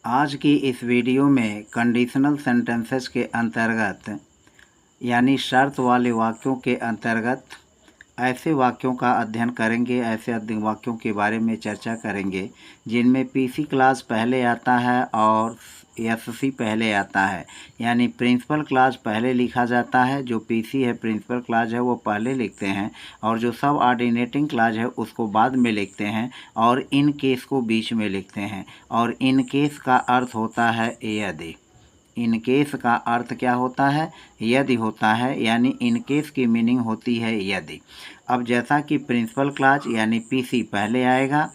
आज की इस वीडियो में कंडीशनल सेंटेंसेस के अंतर्गत यानी शर्त वाले वाक्यों के अंतर्गत ऐसे वाक्यों का अध्ययन करेंगे, ऐसे वाक्यों के बारे में चर्चा करेंगे जिनमें पीसी क्लास पहले आता है और एससी पहले आता है। यानी प्रिंसिपल क्लास पहले लिखा जाता है, जो पीसी है प्रिंसिपल क्लास है वो पहले लिखते हैं, और जो सब ऑर्डिनेटिंग क्लास है उसको बाद में लिखते हैं, और इन केस को बीच में लिखते हैं। और इन केस का अर्थ होता है यदि। इन केस का अर्थ क्या होता है? यदि होता है, यानी इन केस की मीनिंग होती है यदि। अब जैसा कि प्रिंसिपल क्लास यानी पीसी पहले आएगा,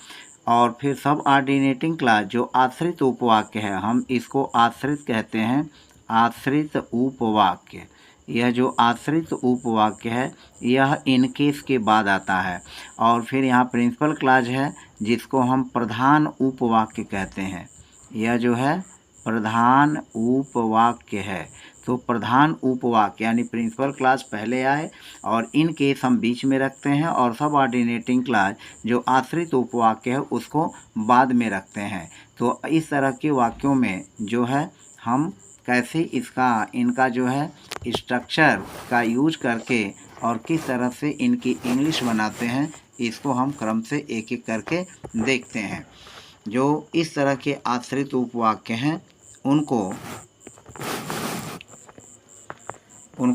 और फिर सब ऑर्डिनेटिंग क्लास जो आश्रित उपवाक्य है, हम इसको आश्रित कहते हैं, आश्रित उपवाक्य। यह जो आश्रित उपवाक्य है यह इन केस के बाद आता है। और फिर यहाँ प्रिंसिपल क्लास है जिसको हम प्रधान उपवाक्य कहते हैं। यह जो है प्रधान उपवाक्य है। तो प्रधान उपवाक्य यानी प्रिंसिपल क्लास पहले आए और इन केस हम बीच में रखते हैं, और सब ऑर्डिनेटिंग क्लास जो आश्रित उपवाक्य है उसको बाद में रखते हैं। तो इस तरह के वाक्यों में जो है हम कैसे इनका जो है स्ट्रक्चर का यूज करके और किस तरह से इनकी इंग्लिश बनाते हैं, इसको हम क्रम से एक एक करके देखते हैं। जो इस तरह के आश्रित उपवाक्य हैं उनको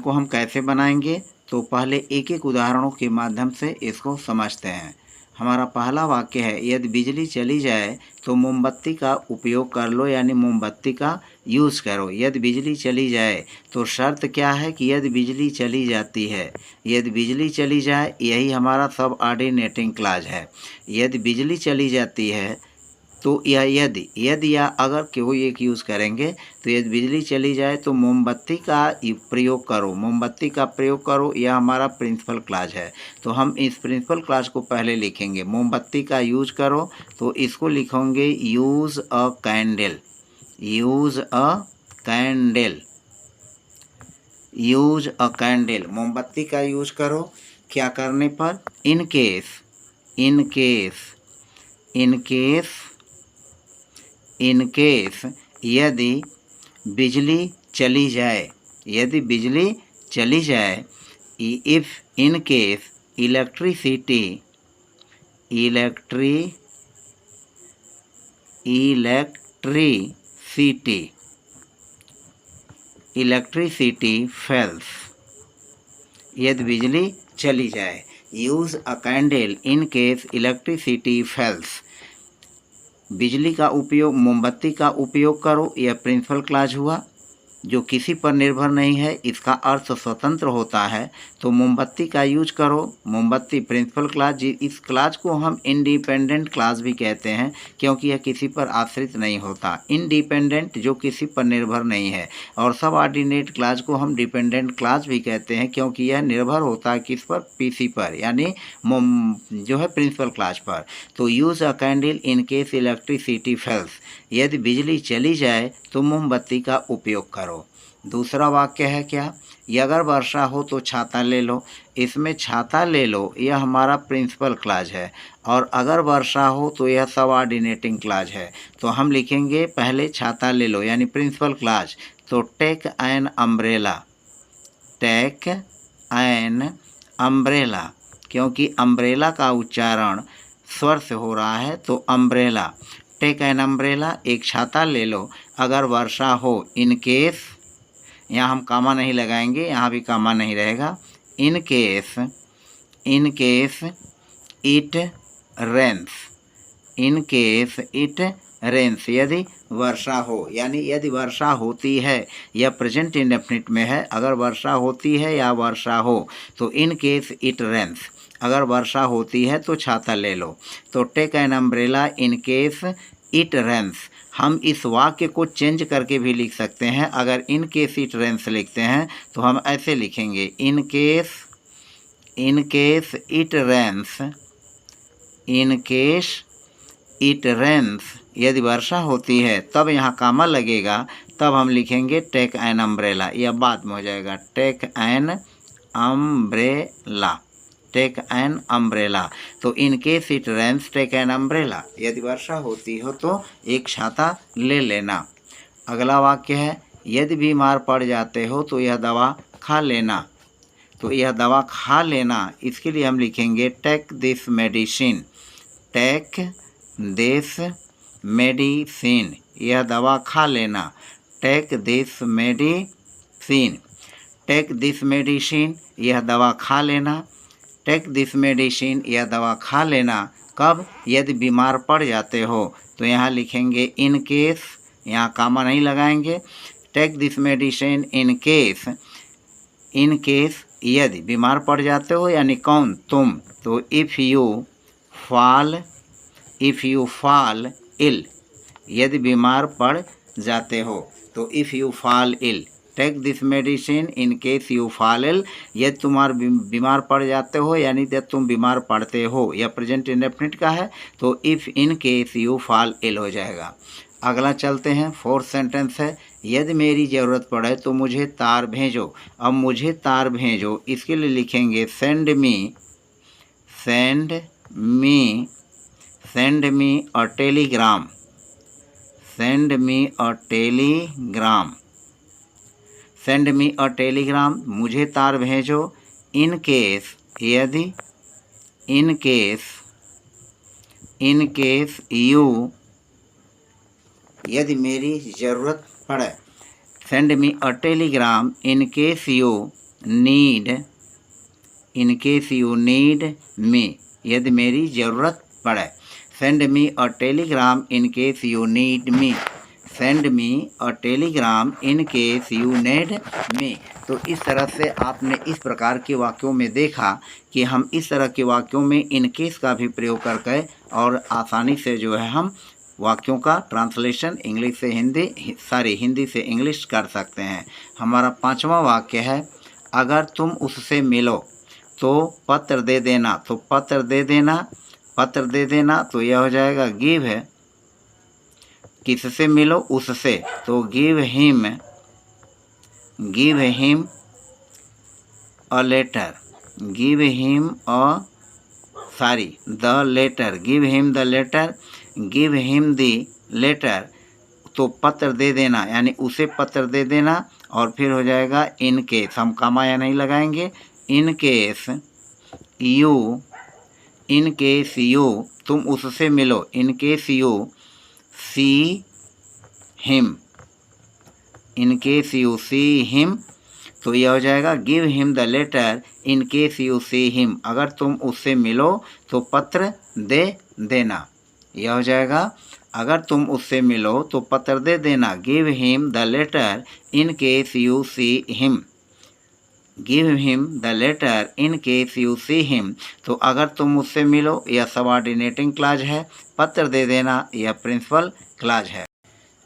हम कैसे बनाएंगे, तो पहले एक एक उदाहरणों के माध्यम से इसको समझते हैं। हमारा पहला वाक्य है, यदि बिजली चली जाए तो मोमबत्ती का उपयोग कर लो, यानी मोमबत्ती का यूज़ करो। यदि बिजली चली जाए तो शर्त क्या है कि यदि बिजली चली जाती है। यदि बिजली चली जाए यही हमारा सब ऑर्डिनेटिंग क्लॉज है। यदि बिजली चली जाती है तो या यदि या अगर कोई एक यूज़ करेंगे, तो यदि बिजली चली जाए तो मोमबत्ती का प्रयोग करो, मोमबत्ती का प्रयोग करो, यह हमारा प्रिंसिपल क्लॉज है। तो हम इस प्रिंसिपल क्लॉज को पहले लिखेंगे, मोमबत्ती का यूज करो, तो इसको लिखेंगे use a candle, use a candle, use a candle, मोमबत्ती का यूज करो। क्या करने पर? इन case, in case, in case, in case यदि बिजली चली जाए, यदि बिजली चली जाए, if in case electricity, electricity fails, यदि बिजली चली जाए। Use a candle in case electricity fails, बिजली का उपयोग, मोमबत्ती का उपयोग करो, यह प्रिंसिपल क्लॉज हुआ जो किसी पर निर्भर नहीं है, इसका अर्थ स्वतंत्र होता है। तो मोमबत्ती का यूज करो, मोमबत्ती प्रिंसिपल क्लॉज, इस क्लॉज को हम इंडिपेंडेंट क्लॉज भी कहते हैं क्योंकि यह किसी पर आश्रित नहीं होता। इंडिपेंडेंट जो किसी पर निर्भर नहीं है, और सब ऑर्डिनेट क्लॉज को हम डिपेंडेंट क्लॉज भी कहते हैं क्योंकि यह निर्भर होता है किस पर? पीसी पर, यानी जो है प्रिंसिपल क्लॉज पर। तो use a candle in case electricity fails, यदि बिजली चली जाए तो मोमबत्ती का उपयोग करो। दूसरा वाक्य है क्या? अगर वर्षा हो तो छाता ले लो। इसमें छाता ले लो यह हमारा प्रिंसिपल क्लॉज है, और अगर वर्षा हो तो यह सब ऑर्डिनेटिंग क्लॉज है। तो हम लिखेंगे पहले छाता ले लो यानी प्रिंसिपल क्लॉज, तो take an umbrella, take an umbrella, क्योंकि अम्ब्रेला का उच्चारण स्वर से हो रहा है, तो अम्ब्रेला, टेक एन अम्ब्रेला, एक छाता ले लो अगर वर्षा हो। इन केस, यहाँ हम कामा नहीं लगाएंगे, यहाँ भी कामा नहीं रहेगा। In case, in case it rains, in case it rains, यदि वर्षा हो, यानी यदि वर्षा होती है, यह प्रेजेंट इंडेफिनिट में है। अगर वर्षा होती है या वर्षा हो तो इन केस इट रेन्स, अगर वर्षा होती है तो छाता ले लो। तो take an umbrella in case it rains, हम इस वाक्य को चेंज करके भी लिख सकते हैं। अगर इन केस इट रेन्स लिखते हैं तो हम ऐसे लिखेंगे, in case it rains, in case it rains, यदि वर्षा होती है तब यहाँ कामा लगेगा, तब हम लिखेंगे टेक एन अम्ब्रेला, यह बाद में हो जाएगा take an umbrella, take an umbrella. तो in case it rains take an umbrella, यदि वर्षा होती हो तो एक छाता ले लेना। अगला वाक्य है यदि बीमार पड़ जाते हो तो यह दवा खा लेना। तो यह दवा खा लेना, इसके लिए हम लिखेंगे take this medicine. Take this medicine, यह दवा खा लेना। Take this medicine. Take this medicine, यह दवा खा लेना। टेक दिस मेडिसिन, यह दवा खा लेना। कब? यदि बीमार पड़ जाते हो। तो यहाँ लिखेंगे इन केस, यहाँ कामा नहीं लगाएंगे। Take this medicine in case, in case यदि बीमार पड़ जाते हो, यानी कौन? तुम। तो इफ़ यू फॉल इल, यदि बीमार पड़ जाते हो। तो if you fall ill, take this medicine in case you fall ill, यदि तुम्हार बीमार पड़ जाते हो, यानी जब तुम बीमार पड़ते हो। यह प्रेजेंट इंडेफिनिट का है, तो if in case you fall ill हो जाएगा। अगला चलते हैं, फोर्थ सेंटेंस है यदि मेरी ज़रूरत पड़े तो मुझे तार भेजो। अब मुझे तार भेजो, इसके लिए लिखेंगे सेंड मी अ टेलीग्राम। सेंड मी अ टेलीग्राम। सेंड मी अ टेलीग्राम, मुझे तार भेजो। इन केस, यदि, इन केस यू, यदि मेरी ज़रूरत पड़े। Send me a Telegram in case you need, in case you need me, यदि मेरी ज़रूरत पड़े। Send me a Telegram in case you need me. Send me a Telegram in case you need me. तो इस तरह से आपने इस प्रकार के वाक्यों में देखा कि हम इस तरह के वाक्यों में इन केस का भी प्रयोग करके और आसानी से जो है हम वाक्यों का ट्रांसलेशन इंग्लिश से हिंदी, हिंदी से इंग्लिश कर सकते हैं। हमारा पांचवा वाक्य है अगर तुम उससे मिलो तो पत्र दे देना। तो पत्र दे देना, पत्र दे देना, तो यह हो जाएगा गिव है, किससे मिलो? उससे। तो give him a letter, give him a the letter, give him the letter, give him the letter. तो पत्र दे देना, यानी उसे पत्र दे देना। और फिर हो जाएगा इन केस, हम कामा या नहीं लगाएंगे। इन केस यू, तुम उससे मिलो। In case you see him, in case you see him, तो यह हो जाएगा give him the letter in case you see him. अगर तुम उससे मिलो तो पत्र दे देना। यह हो जाएगा अगर तुम उससे मिलो तो पत्र दे देना। Give him the letter in case you see him. Give him the letter in case you see him. तो अगर तुम उससे मिलो, यह सबऑर्डिनेटिंग क्लॉज है। पत्र दे देना, यह प्रिंसिपल क्लॉज है।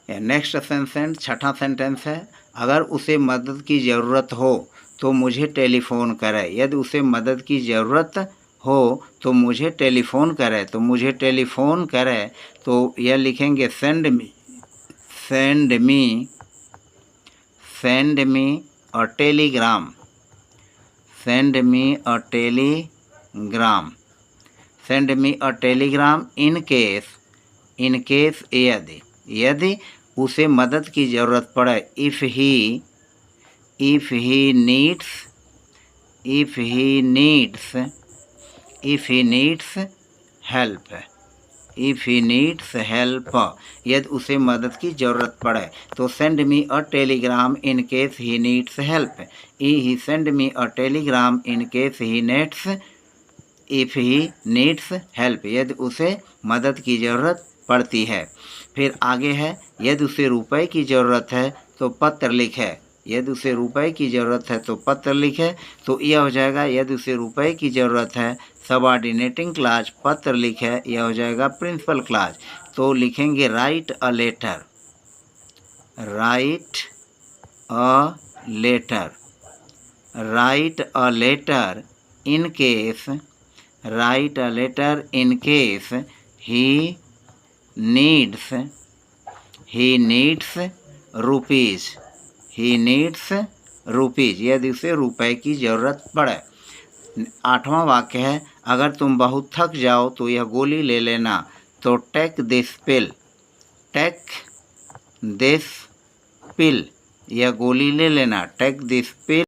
नेक्स्ट सेंटेंस, छठा सेंटेंस है अगर उसे मदद की ज़रूरत हो तो मुझे टेलीफोन करे। यदि उसे मदद की ज़रूरत हो तो मुझे टेलीफोन करे। तो मुझे टेलीफोन करे, तो यह लिखेंगे सेंड मी अ टेलीग्राम। सेंड मी अ टेलीग्राम। सेंड मी अ टेलीग्राम इन केस यदि उसे मदद की ज़रूरत पड़े। इफ़ ही नीड्स हेल्प, यदि उसे मदद की ज़रूरत पड़े। तो send me a Telegram in case he needs help. He send me a Telegram in case he needs, if he needs help, यदि उसे मदद की ज़रूरत पड़ती है। फिर आगे है यदि उसे रुपए की ज़रूरत है तो पत्र लिखे। यदि उसे रुपए की ज़रूरत है तो पत्र लिखे। तो यह हो जाएगा यदि उसे रुपए की ज़रूरत है, सबऑर्डिनेटिंग क्लॉज, पत्र लिखे, यह हो जाएगा प्रिंसिपल क्लॉज। तो लिखेंगे write a letter. Write a letter. Write a letter in case, write a letter in case he needs rupees. He needs rupees, यदि उसे रुपए की ज़रूरत पड़े। 8वां वाक्य है, अगर तुम बहुत थक जाओ तो यह गोली ले लेना। तो take this pill, take this pill, यह गोली ले लेना। Take this pill